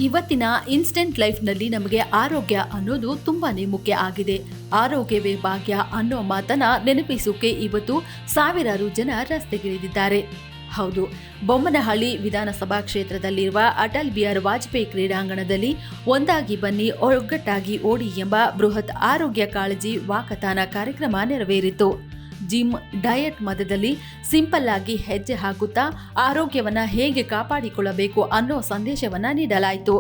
ಇವತ್ತಿನ ಇನ್ಸ್ಟೆಂಟ್ ಲೈಫ್ನಲ್ಲಿ ನಮಗೆ ಆರೋಗ್ಯ ಅನ್ನೋದು ತುಂಬಾನೇ ಮುಖ್ಯ ಆಗಿದೆ. ಆರೋಗ್ಯವೇ ಭಾಗ್ಯ ಅನ್ನೋ ಮಾತನ್ನ ನೆನಪಿಸೋಕೆ ಇವತ್ತು ಸಾವಿರಾರು ಜನ ರಸ್ತೆಗಿಳಿದಿದ್ದಾರೆ. ಹೌದು, ಬೊಮ್ಮನಹಳ್ಳಿ ವಿಧಾನಸಭಾ ಕ್ಷೇತ್ರದಲ್ಲಿರುವ ಅಟಲ್ ಬಿಹಾರಿ ವಾಜಪೇಯಿ ಕ್ರೀಡಾಂಗಣದಲ್ಲಿ ಒಂದಾಗಿ ಬನ್ನಿ ಒಗ್ಗಟ್ಟಾಗಿ ಓಡಿ ಎಂಬ ಬೃಹತ್ ಆರೋಗ್ಯ ಕಾಳಜಿ ವಾಕಥಾನ ಕಾರ್ಯಕ್ರಮ ನೆರವೇರಿತು. ಜಿಮ್, ಡಯಟ್ ಮಧ್ಯದಲ್ಲಿ ಸಿಂಪಲ್ ಆಗಿ ಹೆಜ್ಜೆ ಹಾಕುತ್ತಾ ಆರೋಗ್ಯವನ್ನ ಹೇಗೆ ಕಾಪಾಡಿಕೊಳ್ಳಬೇಕು ಅನ್ನೋ ಸಂದೇಶವನ್ನ ನೀಡಲಾಯಿತು.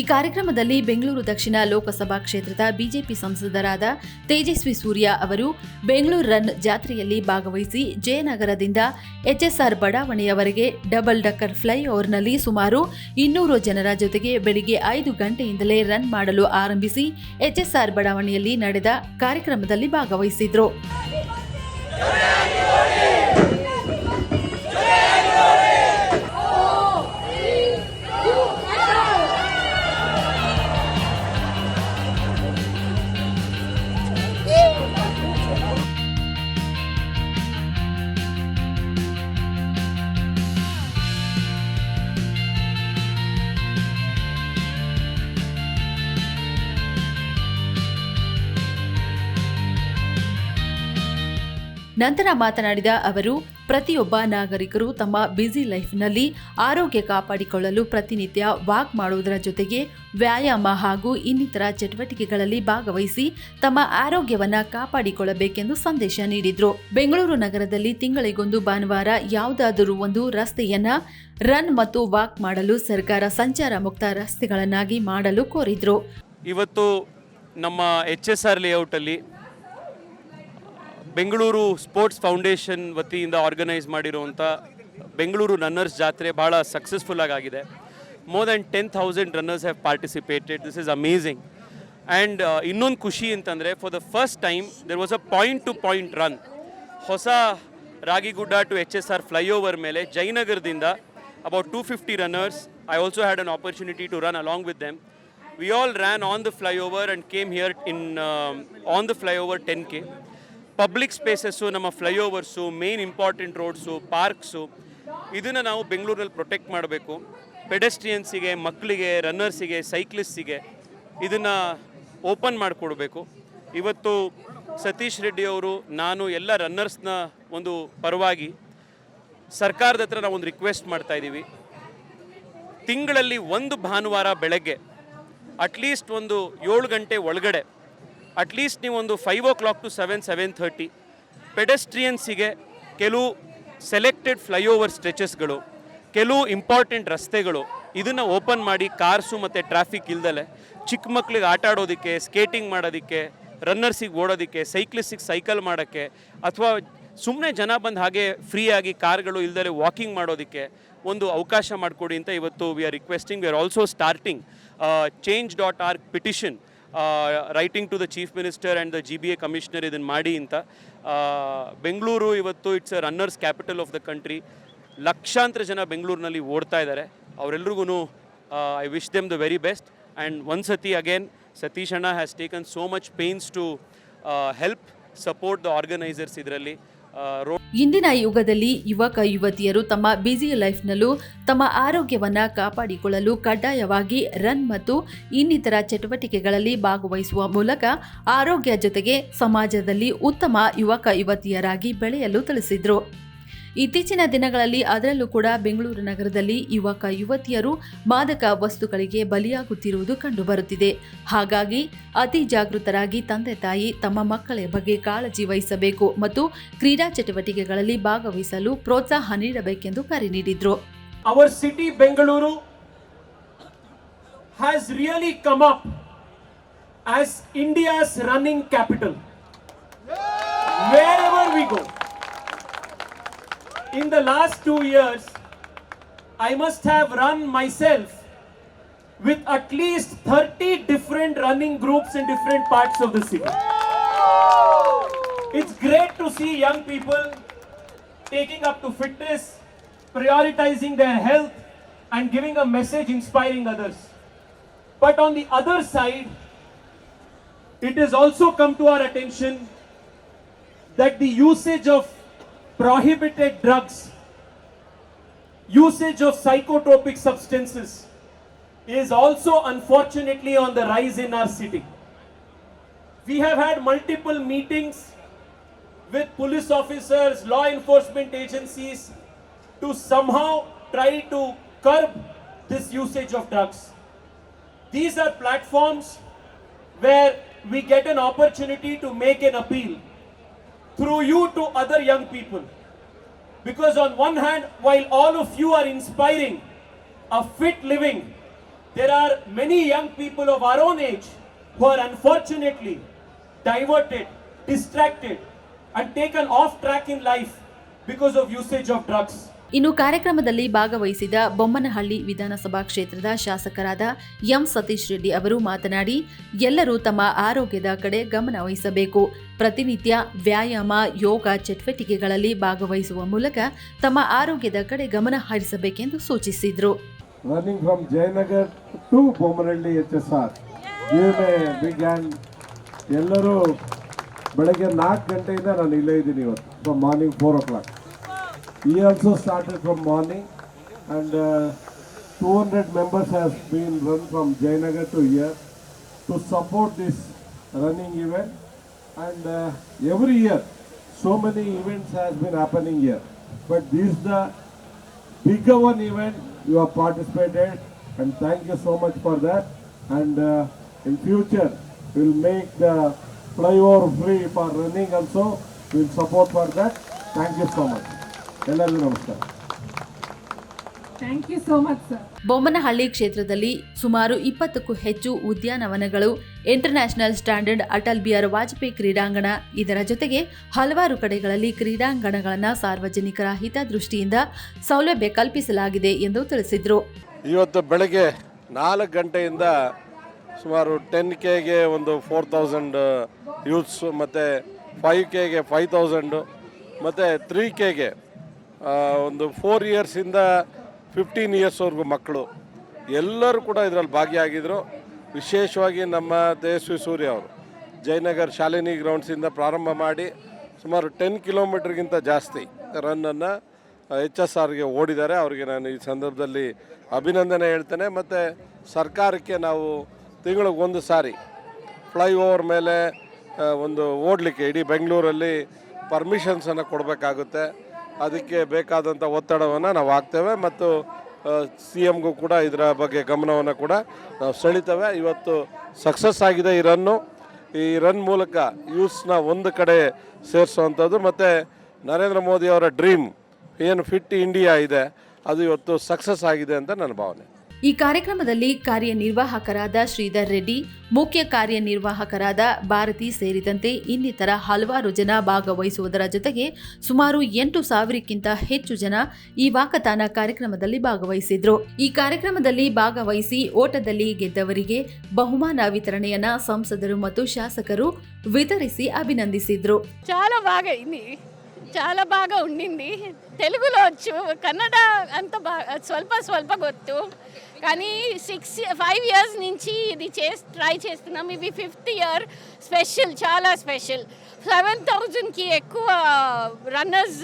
ಈ ಕಾರ್ಯಕ್ರಮದಲ್ಲಿ ಬೆಂಗಳೂರು ದಕ್ಷಿಣ ಲೋಕಸಭಾ ಕ್ಷೇತ್ರದ ಬಿಜೆಪಿ ಸಂಸದರಾದ ತೇಜಸ್ವಿ ಸೂರ್ಯ ಅವರು ಬೆಂಗಳೂರು ರನ್ ಜಾತ್ರೆಯಲ್ಲಿ ಭಾಗವಹಿಸಿ ಜಯನಗರದಿಂದ ಎಚ್ಎಸ್ಆರ್ ಬಡಾವಣೆಯವರೆಗೆ ಡಬಲ್ ಡಕ್ಕರ್ ಫ್ಲೈಓವರ್ನಲ್ಲಿ ಸುಮಾರು 200 ಜನರ ಜೊತೆಗೆ ಬೆಳಿಗ್ಗೆ 5 ಗಂಟೆಯಿಂದಲೇ ರನ್ ಮಾಡಲು ಆರಂಭಿಸಿ ಎಚ್ಎಸ್ಆರ್ ಬಡಾವಣೆಯಲ್ಲಿ ನಡೆದ ಕಾರ್ಯಕ್ರಮದಲ್ಲಿ ಭಾಗವಹಿಸಿದ್ರು. ನಂತರ ಮಾತನಾಡಿದ ಅವರು, ಪ್ರತಿಯೊಬ್ಬ ನಾಗರಿಕರು ತಮ್ಮ ಬ್ಯುಸಿ ಲೈಫ್ನಲ್ಲಿ ಆರೋಗ್ಯ ಕಾಪಾಡಿಕೊಳ್ಳಲು ಪ್ರತಿನಿತ್ಯ ವಾಕ್ ಮಾಡುವುದರ ಜೊತೆಗೆ ವ್ಯಾಯಾಮ ಹಾಗೂ ಇನ್ನಿತರ ಚಟುವಟಿಕೆಗಳಲ್ಲಿ ಭಾಗವಹಿಸಿ ತಮ್ಮ ಆರೋಗ್ಯವನ್ನ ಕಾಪಾಡಿಕೊಳ್ಳಬೇಕೆಂದು ಸಂದೇಶ ನೀಡಿದ್ರು. ಬೆಂಗಳೂರು ನಗರದಲ್ಲಿ ತಿಂಗಳಿಗೊಂದು ಭಾನುವಾರ ಯಾವುದಾದರೂ ಒಂದು ರಸ್ತೆಯನ್ನ ರನ್ ಮತ್ತು ವಾಕ್ ಮಾಡಲು ಸರ್ಕಾರ ಸಂಚಾರ ಮುಕ್ತ ರಸ್ತೆಗಳನ್ನಾಗಿ ಮಾಡಲು ಕೋರಿದ್ರು. ಇವತ್ತು ನಮ್ಮ ಎಚ್ಎಸ್ಆರ್ ಲೇಔಟಲ್ಲಿ ಬೆಂಗಳೂರು ಸ್ಪೋರ್ಟ್ಸ್ ಫೌಂಡೇಶನ್ ವತಿಯಿಂದ ಆರ್ಗನೈಸ್ ಮಾಡಿರುವಂಥ ಬೆಂಗಳೂರು ರನ್ನರ್ಸ್ ಜಾತ್ರೆ ಭಾಳ ಸಕ್ಸಸ್ಫುಲ್ ಆಗಿದೆ. More than 10,000 runners have participated. This is amazing. And ಇನ್ನೊಂದು ಖುಷಿ ಅಂತಂದರೆ, for the first time there was a point to point run. ಹೊಸ ರಾಗಿಗುಡ್ಡ ಟು ಎಚ್ಎಸ್ಆರ್ ಫ್ಲೈಓವರ್ ಮೇಲೆ ಜಯನಗರದಿಂದ about 250 runners. I also had an opportunity to run along with them. We all ran on the flyover and came here on the flyover 10K. Public spaces, ನಮ್ಮ flyovers, main important roads, parks, ಇದನ್ನು ನಾವು ಬೆಂಗಳೂರಲ್ಲಿ protect ಮಾಡಬೇಕು. ಪೆಡೆಸ್ಟ್ರಿಯನ್ಸಿಗೆ, ಮಕ್ಕಳಿಗೆ, ರನ್ನರ್ಸಿಗೆ, ಸೈಕ್ಲಿಸ್ಟಿಗೆ ಇದನ್ನು open ಮಾಡಿಕೊಡ್ಬೇಕು. ಇವತ್ತು ಸತೀಶ್ ರೆಡ್ಡಿ ಅವರು, ನಾನು ಎಲ್ಲ ರನ್ನರ್ಸ್ನ ಒಂದು ಪರವಾಗಿ ಸರ್ಕಾರದ ಹತ್ರ ನಾವು ಒಂದು ರಿಕ್ವೆಸ್ಟ್ ಮಾಡ್ತಾಯಿದ್ದೀವಿ. ತಿಂಗಳಲ್ಲಿ ಒಂದು ಭಾನುವಾರ ಬೆಳಗ್ಗೆ ಅಟ್ಲೀಸ್ಟ್ ಒಂದು 7 ಗಂಟೆ ಒಳಗಡೆ ಅಟ್ಲೀಸ್ಟ್ ನೀವು ಒಂದು 5 o'clock to 7:30 ಪೆಡೆಸ್ಟ್ರಿಯನ್ಸಿಗೆ ಕೆಲವು ಸೆಲೆಕ್ಟೆಡ್ ಫ್ಲೈಓವರ್ ಸ್ಟ್ರೆಚಸ್ಗಳು, ಕೆಲವು ಇಂಪಾರ್ಟೆಂಟ್ ರಸ್ತೆಗಳು ಇದನ್ನು ಓಪನ್ ಮಾಡಿ ಕಾರ್ಸು ಮತ್ತು ಟ್ರಾಫಿಕ್ ಇಲ್ದಲೆ ಚಿಕ್ಕ ಮಕ್ಕಳಿಗೆ ಆಟ ಆಡೋದಕ್ಕೆ, ಸ್ಕೇಟಿಂಗ್ ಮಾಡೋದಕ್ಕೆ, ರನ್ನರ್ಸಿಗೆ ಓಡೋದಕ್ಕೆ, ಸೈಕ್ಲಿಸ್ಟಿಗೆ ಸೈಕಲ್ ಮಾಡೋಕ್ಕೆ, ಅಥವಾ ಸುಮ್ಮನೆ ಜನ ಬಂದು ಹಾಗೆ ಫ್ರೀಯಾಗಿ ಕಾರ್ಗಳು ಇಲ್ದಲೆ ವಾಕಿಂಗ್ ಮಾಡೋದಕ್ಕೆ ಒಂದು ಅವಕಾಶ ಮಾಡಿಕೊಡಿ ಅಂತ ಇವತ್ತು we are requesting. We are also starting change.org petition, writing to the chief minister and the GBA commissioner ಇದನ್ನು ಮಾಡಿ ಅಂತ. ಬೆಂಗಳೂರು ಇವತ್ತು it's a runners capital of the country. ಲಕ್ಷಾಂತರ ಜನ ಬೆಂಗಳೂರಿನಲ್ಲಿ ಓಡ್ತಾ ಇದ್ದಾರೆ. ಅವರೆಲ್ರಿಗೂ I wish them the very best. And ಒಂದು ಸತಿ ಅಗೇನ್ ಸತೀಶ್ ಅಣ್ಣ has taken so much pains to help support the organisers ಇದರಲ್ಲಿ. ಇಂದಿನ ಯುಗದಲ್ಲಿ ಯುವಕ ಯುವತಿಯರು ತಮ್ಮ ಬ್ಯುಸಿ ಲೈಫ್ನಲ್ಲೂ ತಮ್ಮ ಆರೋಗ್ಯವನ್ನ ಕಾಪಾಡಿಕೊಳ್ಳಲು ಕಡ್ಡಾಯವಾಗಿ ರನ್ ಮತ್ತು ಇನ್ನಿತರ ಚಟುವಟಿಕೆಗಳಲ್ಲಿ ಭಾಗವಹಿಸುವ ಮೂಲಕ ಆರೋಗ್ಯ ಜೊತೆಗೆ ಸಮಾಜದಲ್ಲಿ ಉತ್ತಮ ಯುವಕ ಯುವತಿಯರಾಗಿ ಬೆಳೆಯಲು ತಿಳಿಸಿದ್ರು. ಇತ್ತೀಚಿನ ದಿನಗಳಲ್ಲಿ ಅದರಲ್ಲೂ ಕೂಡ ಬೆಂಗಳೂರು ನಗರದಲ್ಲಿ ಯುವಕ ಯುವತಿಯರು ಮಾದಕ ವಸ್ತುಗಳಿಗೆ ಬಲಿಯಾಗುತ್ತಿರುವುದು ಕಂಡುಬರುತ್ತಿದೆ. ಹಾಗಾಗಿ ಅತಿ ಜಾಗೃತರಾಗಿ ತಂದೆ ತಾಯಿ ತಮ್ಮ ಮಕ್ಕಳ ಬಗ್ಗೆ ಕಾಳಜಿ ವಹಿಸಬೇಕು ಮತ್ತು ಕ್ರೀಡಾ ಚಟುವಟಿಕೆಗಳಲ್ಲಿ ಭಾಗವಹಿಸಲು ಪ್ರೋತ್ಸಾಹ ನೀಡಬೇಕೆಂದು ಕರೆ ನೀಡಿದ್ರು. Our city Bengaluru has really come up as India's running capital. Wherever we go. In the last 2 years, I must have run myself with at least 30 different running groups in different parts of the city. It's great to see young people taking up to fitness, prioritizing their health, and giving a message inspiring others. But on the other side, it has also come to our attention that the usage of prohibited drugs, usage of psychotropic substances is also unfortunately on the rise in our city. We have had multiple meetings with police officers, law enforcement agencies to somehow try to curb this usage of drugs. These are platforms where we get an opportunity to make an appeal through you to other young people. Because on one hand, while all of you are inspiring a fit living, there are many young people of our own age who are unfortunately diverted, distracted, and taken off track in life because of usage of drugs. ಇನ್ನು ಕಾರ್ಯಕ್ರಮದಲ್ಲಿ ಭಾಗವಹಿಸಿದ ಬೊಮ್ಮನಹಳ್ಳಿ ವಿಧಾನಸಭಾ ಕ್ಷೇತ್ರದ ಶಾಸಕರಾದ M Satish Reddy ಅವರು ಮಾತನಾಡಿ, ಎಲ್ಲರೂ ತಮ್ಮ ಆರೋಗ್ಯದ ಕಡೆ ಗಮನ ವಹಿಸಬೇಕು. ಪ್ರತಿನಿತ್ಯ ವ್ಯಾಯಾಮ, ಯೋಗ ಚಟುವಟಿಕೆಗಳಲ್ಲಿ ಭಾಗವಹಿಸುವ ಮೂಲಕ ತಮ್ಮ ಆರೋಗ್ಯದ ಕಡೆ ಗಮನ ಹರಿಸಬೇಕೆಂದು ಸೂಚಿಸಿದರು. Running from Jayanagar to Bommarelli HSR. Give me a big hand. ಎಲ್ಲರೂ ಬೆಳಗ್ಗೆ 4 ಗಂಟೆಯಿಂದ ನಾನು ಇಲ್ಲೇ ಇದ್ದೀನಿ ಇವತ್ತು, from morning 4 o'clock. He also started from morning, and 200 members have been run from Jayanagar to here to support this running event. And every year, so many events has been happening here. But this is the bigger one event you have participated, and thank you so much for that. And in future, we'll make the flyover free for running also. We'll support for that. Thank you so much. ಎಲ್ಲರಿಗೂ ನಮಸ್ಕಾರ. Thank you so much sir. Bommanahalli ಕ್ಷೇತ್ರದಲ್ಲಿ ಸುಮಾರು 20ಕ್ಕೂ ಹೆಚ್ಚು ಉದ್ಯಾನವನಗಳು, international standard Atal Bihari Vajpayee ಕ್ರೀಡಾಂಗಣ, ಇದರ ಜೊತೆಗೆ ಹಲವಾರು ಕಡೆಗಳಲ್ಲಿ ಕ್ರೀಡಾಂಗಣಗಳನ್ನು ಸಾರ್ವಜನಿಕರ ಹಿತದೃಷ್ಟಿಯಿಂದ ಸೌಲಭ್ಯ ಕಲ್ಪಿಸಲಾಗಿದೆ ಎಂದು ತಿಳಿಸಿದರು. ಇವತ್ತು ಬೆಳಗ್ಗೆ 4 ಗಂಟೆಯಿಂದ ಸುಮಾರು 10Kಗೆ ಒಂದು 4,000 ಯೂತ್ಸ್, ಮತ್ತು 5Kಗೆ 5,000, ಮತ್ತು 3Kಗೆ ಒಂದು 4 ಇಯರ್ಸಿಂದ 15 ಇಯರ್ಸ್ವರೆಗೂ ಮಕ್ಕಳು ಎಲ್ಲರೂ ಕೂಡ ಇದರಲ್ಲಿ ಭಾಗಿಯಾಗಿದ್ದರು. ವಿಶೇಷವಾಗಿ ನಮ್ಮ ತೇಜಸ್ವಿ ಸೂರ್ಯ ಅವರು ಜಯನಗರ್ ಶಾಲಿನಿ ಗ್ರೌಂಡ್ಸಿಂದ ಪ್ರಾರಂಭ ಮಾಡಿ ಸುಮಾರು 10 ಕಿಲೋಮೀಟ್ರ್ಗಿಂತ ಜಾಸ್ತಿ ರನ್ನನ್ನು HSRಗೆ ಓಡಿದ್ದಾರೆ. ಅವರಿಗೆ ನಾನು ಈ ಸಂದರ್ಭದಲ್ಲಿ ಅಭಿನಂದನೆ ಹೇಳ್ತೇನೆ. ಮತ್ತು ಸರ್ಕಾರಕ್ಕೆ ನಾವು ತಿಂಗಳಿಗೆ ಒಂದು ಸಾರಿ ಫ್ಲೈಓವರ್ ಮೇಲೆ ಒಂದು ಓಡಲಿಕ್ಕೆ ಇಡೀ ಬೆಂಗಳೂರಲ್ಲಿ ಪರ್ಮಿಷನ್ಸನ್ನು ಕೊಡಬೇಕಾಗುತ್ತೆ. ಅದಕ್ಕೆ ಬೇಕಾದಂಥ ಒತ್ತಡವನ್ನು ನಾವು ಹಾಕ್ತೇವೆ ಮತ್ತು CMಗೂ ಕೂಡ ಇದರ ಬಗ್ಗೆ ಗಮನವನ್ನು ಕೂಡ ನಾವು ಸೆಳಿತೇವೆ. ಇವತ್ತು ಸಕ್ಸಸ್ ಆಗಿದೆ ಈ ರನ್ನು. ಈ ರನ್ ಮೂಲಕ ಯೂತ್ಸ್ನ ಒಂದು ಕಡೆ ಸೇರಿಸುವಂಥದ್ದು ಮತ್ತು ನರೇಂದ್ರ ಮೋದಿ ಅವರ ಡ್ರೀಮ್ ಏನು ಫಿಟ್ ಇಂಡಿಯಾ ಇದೆ ಅದು ಇವತ್ತು ಸಕ್ಸಸ್ ಆಗಿದೆ ಅಂತ ನನ್ನ ಭಾವನೆ. ಈ ಕಾರ್ಯಕ್ರಮದಲ್ಲಿ ಕಾರ್ಯನಿರ್ವಾಹಕರಾದ ಶ್ರೀಧರ್ ರೆಡ್ಡಿ, ಮುಖ್ಯ ಕಾರ್ಯನಿರ್ವಾಹಕರಾದ ಭಾರತಿ ಸೇರಿದಂತೆ ಇನ್ನಿತರ ಹಲವಾರು ಜನ ಭಾಗವಹಿಸುವುದರ ಜೊತೆಗೆ ಸುಮಾರು 8,000ಕ್ಕಿಂತ ಹೆಚ್ಚು ಜನ ಈ ವಾಕಥಾನ ಕಾರ್ಯಕ್ರಮದಲ್ಲಿ ಭಾಗವಹಿಸಿದ್ರು. ಈ ಕಾರ್ಯಕ್ರಮದಲ್ಲಿ ಭಾಗವಹಿಸಿ ಓಟದಲ್ಲಿ ಗೆದ್ದವರಿಗೆ ಬಹುಮಾನ ವಿತರಣೆಯನ್ನ ಸಂಸದರು ಮತ್ತು ಶಾಸಕರು ವಿತರಿಸಿ ಅಭಿನಂದಿಸಿದ್ರು. చాలా బాగా ఉండింది. తెలుగులో వచ్చు, కన్నడ అంత స్వల్ప గొత్తు, కానీ 5 ఇయర్స్ నుంచి ఇది ట్రై చేస్తున్నాం. ఇది 5th ఇయర్. స్పెషల్, చాలా స్పెషల్. 7,000కి ఎక్కువ రన్నర్స్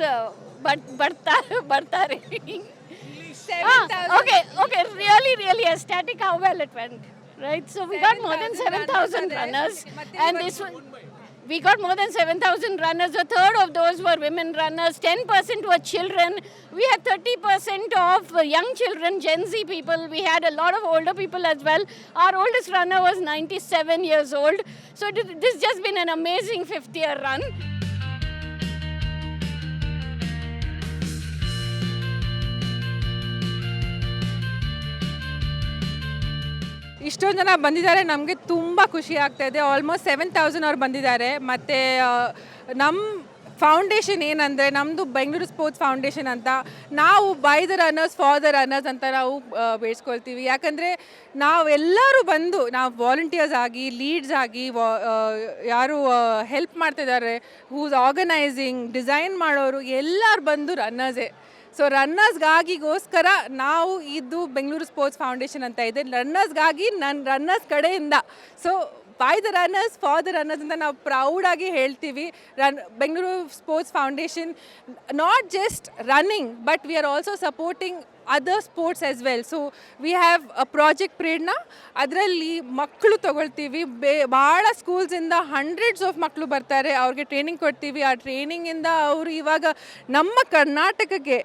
పడతారు. Okay really ecstatic how well it went, right? So we got more than 7,000 runners, and this one we got more than 7,000 runners. A third of those were women runners. 10% were children. We had 30% of young children, Gen Z people. We had a lot of older people as well. Our oldest runner was 97 years old. So this has just been an amazing 5th year run. ಇಷ್ಟೊಂದು ಜನ ಬಂದಿದ್ದಾರೆ, ನಮಗೆ ತುಂಬ ಖುಷಿ ಆಗ್ತಾ ಇದೆ. Almost 7,000 ಅವ್ರು ಬಂದಿದ್ದಾರೆ. ಮತ್ತು ನಮ್ಮ ಫೌಂಡೇಶನ್ ಏನಂದರೆ ನಮ್ಮದು ಬೆಂಗಳೂರು ಸ್ಪೋರ್ಟ್ಸ್ ಫೌಂಡೇಶನ್ ಅಂತ. ನಾವು by the runners for the runners ಅಂತ ನಾವು ಬೇಡ್ಸ್ಕೊಳ್ತೀವಿ. ಯಾಕಂದರೆ ನಾವೆಲ್ಲರೂ ಬಂದು ನಾವು ವಾಲಂಟಿಯರ್ಸ್ ಆಗಿ, ಲೀಡ್ಸ್ ಆಗಿ, ಯಾರು ಹೆಲ್ಪ್ ಮಾಡ್ತಿದ್ದಾರೆ, ಹೂಸ್ ಆರ್ಗನೈಸಿಂಗ್, ಡಿಸೈನ್ ಮಾಡೋರು ಎಲ್ಲರೂ ಬಂದು ರನ್ನರ್ಸೇ. ಸೊ ರನ್ನರ್ಸ್ಗಾಗಿಗೋಸ್ಕರ ನಾವು ಇದು ಬೆಂಗಳೂರು ಸ್ಪೋರ್ಟ್ಸ್ ಫೌಂಡೇಶನ್ ಅಂತ ಇದೆ. ರನ್ನರ್ಸ್ಗಾಗಿ ರನ್ನರ್ಸ್ ಕಡೆಯಿಂದ. So by the runners for the runners ಅಂತ ನಾವು ಪ್ರೌಡಾಗಿ ಹೇಳ್ತೀವಿ. Bengaluru sports foundation not just running, but we are also supporting other sports as well. So we have a project Prerana. ಅದರಲ್ಲಿ ಮಕ್ಕಳು ತೊಗೊಳ್ತೀವಿ. ಭಾಳ ಸ್ಕೂಲ್ಸಿಂದ ಹಂಡ್ರೆಡ್ಸ್ ಆಫ್ ಮಕ್ಕಳು ಬರ್ತಾರೆ, ಅವ್ರಿಗೆ ಟ್ರೈನಿಂಗ್ ಕೊಡ್ತೀವಿ. ಆ ಟ್ರೈನಿಂಗಿಂದ ಅವರು ಇವಾಗ ನಮ್ಮ ಕರ್ನಾಟಕಕ್ಕೆ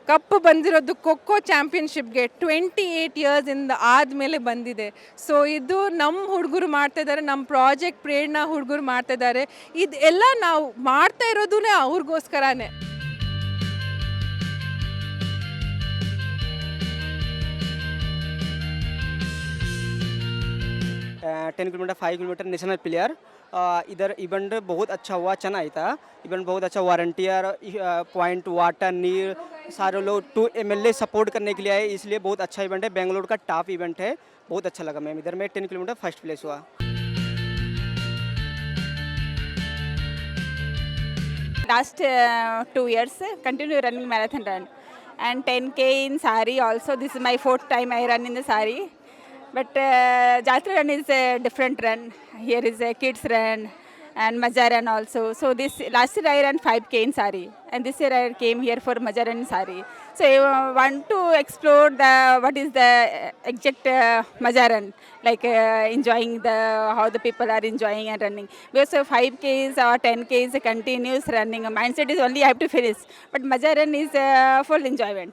ಕಪ್ ಬಂದಿರೋದು ಖೋಖೋ ಚಾಂಪಿಯನ್ಶಿಪ್ಗೆ 28 ಇಯರ್ಸಿಂದ ಆದಮೇಲೆ ಬಂದಿದೆ. ಸೊ ಇದು ನಮ್ಮ ಹುಡುಗರು ಮಾಡ್ತಾಯಿದ್ದಾರೆ, ನಮ್ಮ ಪ್ರಾಜೆಕ್ಟ್ ಪ್ರೇರಣಾ ಹುಡುಗರು ಮಾಡ್ತಾಯಿದ್ದಾರೆ. ಇದೆಲ್ಲ ನಾವು ಮಾಡ್ತಾ ಇರೋದು ಅವ್ರಿಗೋಸ್ಕರನೇ. Ten kilometre 5 kilometre national player. इधर इवेंट बहुत अच्छा हुआ, अच्छा नहीं था. इवेंट बहुत अच्छा, वारंटियर पॉइंट वाटर नीर सारे लोग 2 MLA सपोर्ट करने के लिए आए, इसलिए बहुत अच्छा इवेंट है. बेंगलोर का टॉप इवेंट है, बहुत अच्छा लगा मैम. इधर में 10 किलोमीटर फर्स्ट प्लेस हुआ. Last 2 years continue running marathon run and 10K in Sari also. This is my 4th time I run in the Sari. But Jatra run is a different run. Here is a kids run and Maja run also. So this last year I ran 5K in Sari, and this year I came here for Maja run in Sari. So I want to explore what is the exact Maja run, like enjoying how the people are enjoying and running. Because 5Ks or 10Ks continuous running, mindset is only I have to finish. But Maja run is full enjoyment.